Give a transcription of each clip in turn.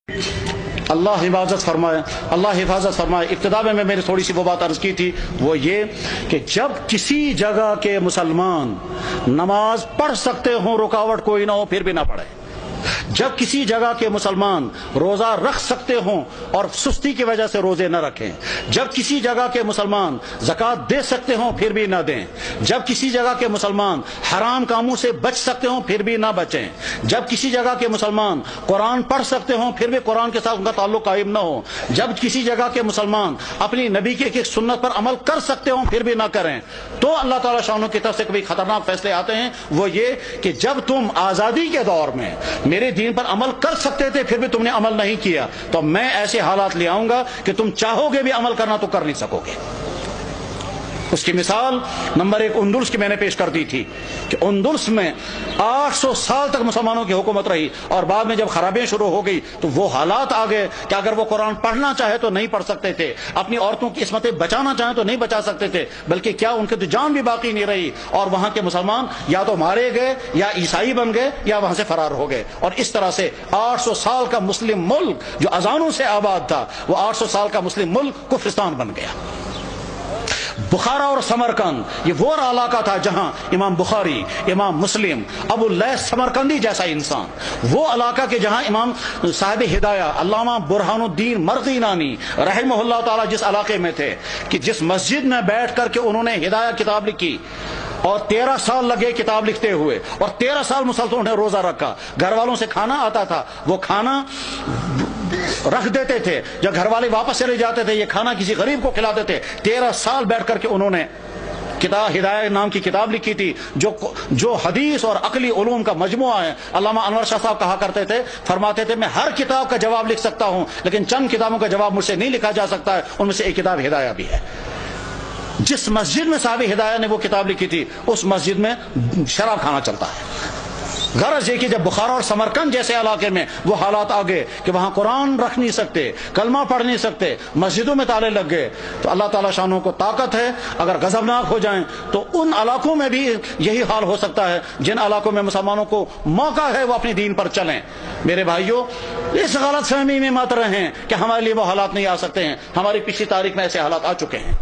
اللہ حفاظت فرمائے، اللہ حفاظت فرمائے۔ ابتدا میں میری تھوڑی سی وہ بات عرض کی تھی، وہ یہ کہ جب کسی جگہ کے مسلمان نماز پڑھ سکتے ہوں، رکاوٹ کوئی نہ ہو، پھر بھی نہ پڑھے۔ جب کسی جگہ کے مسلمان روزہ رکھ سکتے ہوں اور سستی کی وجہ سے روزے نہ رکھیں، جب کسی جگہ کے مسلمان زکوٰۃ دے سکتے ہوں پھر بھی نہ دیں، جب کسی جگہ کے مسلمان حرام کاموں سے بچ سکتے ہوں پھر بھی نہ بچیں، جب کسی جگہ کے مسلمان قرآن پڑھ سکتے ہوں پھر بھی قرآن کے ساتھ ان کا تعلق قائم نہ ہو، جب کسی جگہ کے مسلمان اپنی نبی کی ایک سنت پر عمل کر سکتے ہوں پھر بھی نہ کریں، تو اللہ تعالیٰ شانہ کی طرف سے کبھی خطرناک فیصلے آتے ہیں۔ وہ یہ کہ جب تم آزادی کے دور میں میرے دین پر عمل کر سکتے تھے پھر بھی تم نے عمل نہیں کیا، تو میں ایسے حالات لے آؤں گا کہ تم چاہو گے بھی عمل کرنا تو کر نہیں سکو گے۔ اس کی مثال نمبر 1 اندلس کی میں نے پیش کر دی تھی کہ اندلس میں 800 سال تک مسلمانوں کی حکومت رہی، اور بعد میں جب خرابیاں شروع ہو گئی تو وہ حالات آ گئے کہ اگر وہ قرآن پڑھنا چاہے تو نہیں پڑھ سکتے تھے، اپنی عورتوں کی عصمتیں بچانا چاہیں تو نہیں بچا سکتے تھے، بلکہ کیا ان کی تو جان بھی باقی نہیں رہی، اور وہاں کے مسلمان یا تو مارے گئے یا عیسائی بن گئے یا وہاں سے فرار ہو گئے، اور اس طرح سے 800 سال کا مسلم ملک جو اذانوں سے آباد تھا، وہ 800 سال کا مسلم ملک کفرستان بن گیا۔ بخارا اور سمرقند یہ وہ علاقہ تھا جہاں امام بخاری، امام مسلم، ابو اللیث سمرقندی جیسا انسان، وہ علاقہ کے جہاں امام صاحب ہدایہ علامہ برہان الدین مرغینانی رحمہ اللہ تعالی جس علاقے میں تھے، کہ جس مسجد میں بیٹھ کر کے انہوں نے ہدایہ کتاب لکھی، اور 13 سال لگے کتاب لکھتے ہوئے، اور 13 سال مسلسل انہیں روزہ رکھا، گھر والوں سے کھانا آتا تھا، وہ کھانا رکھ دیتے تھے، جب گھر والے واپس چلے جاتے تھے یہ کھانا کسی غریب کو کھلاتے تھے۔ 13 سال بیٹھ کر کے انہوں نے کتاب ہدایہ نام کی کتاب لکھی تھی، جو حدیث اور عقلی علوم کا مجموعہ ہے۔ علامہ انور شاہ صاحب کہا کرتے تھے، فرماتے تھے میں ہر کتاب کا جواب لکھ سکتا ہوں لیکن چند کتابوں کا جواب مجھ سے نہیں لکھا جا سکتا ہے، ان میں سے ایک کتاب ہدایہ بھی ہے۔ جس مسجد میں صاحب ہدایہ نے وہ کتاب لکھی تھی اس مسجد میں شراب کھانا چلتا ہے۔ غرض یہ کہ جب بخارا اور سمرقند جیسے علاقے میں وہ حالات آ گئے کہ وہاں قرآن رکھ نہیں سکتے، کلمہ پڑھ نہیں سکتے، مسجدوں میں تالے لگ گئے، تو اللہ تعالیٰ شانوں کو طاقت ہے، اگر غضبناک ہو جائیں تو ان علاقوں میں بھی یہی حال ہو سکتا ہے جن علاقوں میں مسلمانوں کو موقع ہے وہ اپنی دین پر چلیں۔ میرے بھائیوں، اس غلط فہمی میں مت رہیں کہ ہمارے لیے وہ حالات نہیں آ سکتے ہیں، ہماری پچھلی تاریخ میں ایسے حالات آ چکے ہیں۔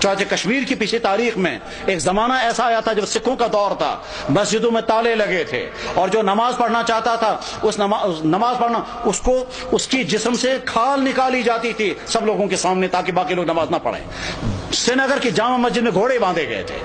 چنانچہ کشمیر کی پچھلی تاریخ میں ایک زمانہ ایسا آیا تھا جب سکھوں کا دور تھا، مسجدوں میں تالے لگے تھے، اور جو نماز پڑھنا چاہتا تھا اس نماز پڑھنا اس کی جسم سے کھال نکالی جاتی تھی سب لوگوں کے سامنے تاکہ باقی لوگ نماز نہ پڑھیں۔ سری نگر کی جامع مسجد میں گھوڑے باندھے گئے تھے،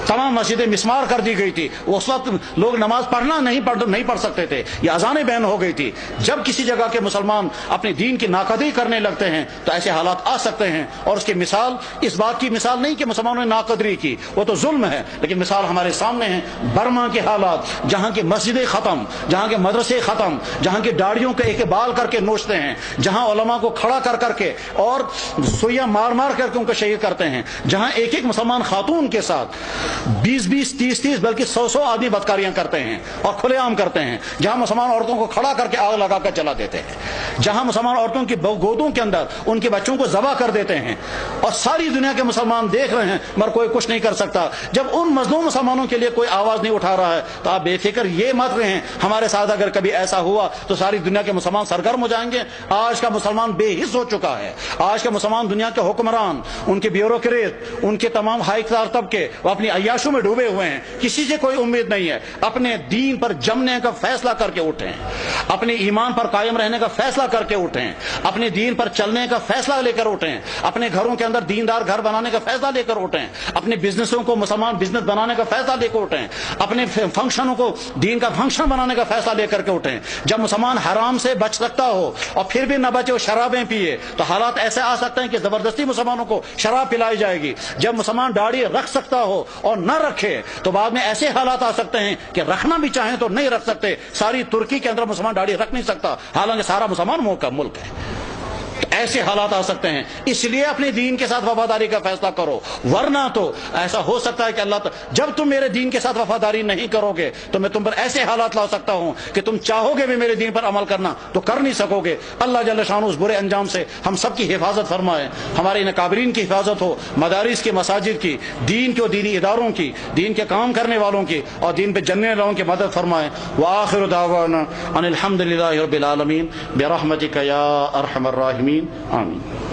تمام مسجدیں مسمار کر دی گئی تھی، اس وقت لوگ نماز پڑھنا نہیں پڑھ سکتے تھے، یہ اذانیں بین ہو گئی تھی۔ جب کسی جگہ کے مسلمان اپنے دین کی ناقدری کرنے لگتے ہیں تو ایسے حالات آ سکتے ہیں، اور اس کی مثال اس بات کی مثال نہیں کہ مسلمانوں نے ناقدری کی، وہ تو ظلم ہے، لیکن مثال ہمارے سامنے ہے برما کے حالات، جہاں کی مسجدیں ختم، جہاں کے مدرسے ختم، جہاں کی داڑھیوں کے ایک بال کر کے نوچتے ہیں، جہاں علماء کو کھڑا کر کے اور سوئیاں مار کر کے ان کو شہید کرتے ہیں، جہاں ایک مسلمان خاتون کے ساتھ 20 30 بلکہ 100 آدمی بدکاریاں کرتے ہیں اور کھلے عام کرتے ہیں، جہاں مسلمان عورتوں کو کھڑا کر کے آگ لگا کر جلا دیتے ہیں، جہاں مسلمان عورتوں کی گودوں کے اندر ان کے بچوں کو ذبح کر دیتے ہیں، اور ساری دنیا کے مسلمان دیکھ رہے ہیں مگر کوئی کچھ نہیں کر سکتا۔ جب ان مظلوم مسلمانوں کے لیے کوئی آواز نہیں اٹھا رہا ہے تو آپ بے فکر یہ مت رہیں ہمارے ساتھ اگر کبھی ایسا ہوا تو ساری دنیا کے مسلمان سرگرم ہو جائیں گے۔ آج کا مسلمان بے حس ہو چکا ہے، آج کا مسلمان دنیا کے حکمران، ان کے بیوروکریٹ، ان کے تمام ہائی کلاس طبقے وہ اپنی عیاشوں میں ڈوبے ہوئے ہیں، کسی سے کوئی امید نہیں ہے۔ اپنے دین پر جمنے کا فیصلہ کر کے اٹھیں، اپنے ایمان پر قائم رہنے کا فیصلہ کر کے اٹھیں، اپنے دین پر چلنے کا فیصلہ لے کر اٹھیں، اپنے گھروں کے اندر دیندار گھر بنانے کا فیصلہ لے کر اٹھیں، اپنے بزنسوں کو مسلمان بزنس بنانے کا فیصلہ لے کر اٹھیں، اپنے فنکشنوں کو دین کا فنکشن بنانے کا فیصلہ لے کر کے اٹھیں۔ جب مسلمان حرام سے بچ سکتا ہو اور پھر بھی نہ بچے وہ شرابیں پیے تو حالات ایسے آ سکتے ہیں کہ زبردستی مسلمانوں کو شراب پلائی جائے گی۔ جب مسلمان داڑھی رکھ سکتا ہو اور نہ رکھے تو بعد میں ایسے حالات آ سکتے ہیں کہ رکھنا بھی چاہیں تو نہیں رکھ سکتے۔ ساری ترکی کے اندر مسلمان داڑھی رکھ نہیں سکتا حالانکہ سارا مسلمان ملک ہے۔ تو ایسے حالات آ سکتے ہیں، اس لیے اپنے دین کے ساتھ وفاداری کا فیصلہ کرو، ورنہ تو ایسا ہو سکتا ہے کہ اللہ جب تم میرے دین کے ساتھ وفاداری نہیں کرو گے تو میں تم پر ایسے حالات لا سکتا ہوں کہ تم چاہو گے بھی میرے دین پر عمل کرنا تو کر نہیں سکو گے۔ اللہ جل شانہ اس برے انجام سے ہم سب کی حفاظت فرمائے، ہمارے ان اکابرین کی حفاظت ہو، مدارس کی، مساجد کی، دین کے اور دینی اداروں کی، دین کے کام کرنے والوں کی اور دین پہ جننے والوں کی مدد فرمائے۔ وآخر دعوانا ان الحمد للہ رب العالمین برحمتک یا ارحم الراحمین، آمین۔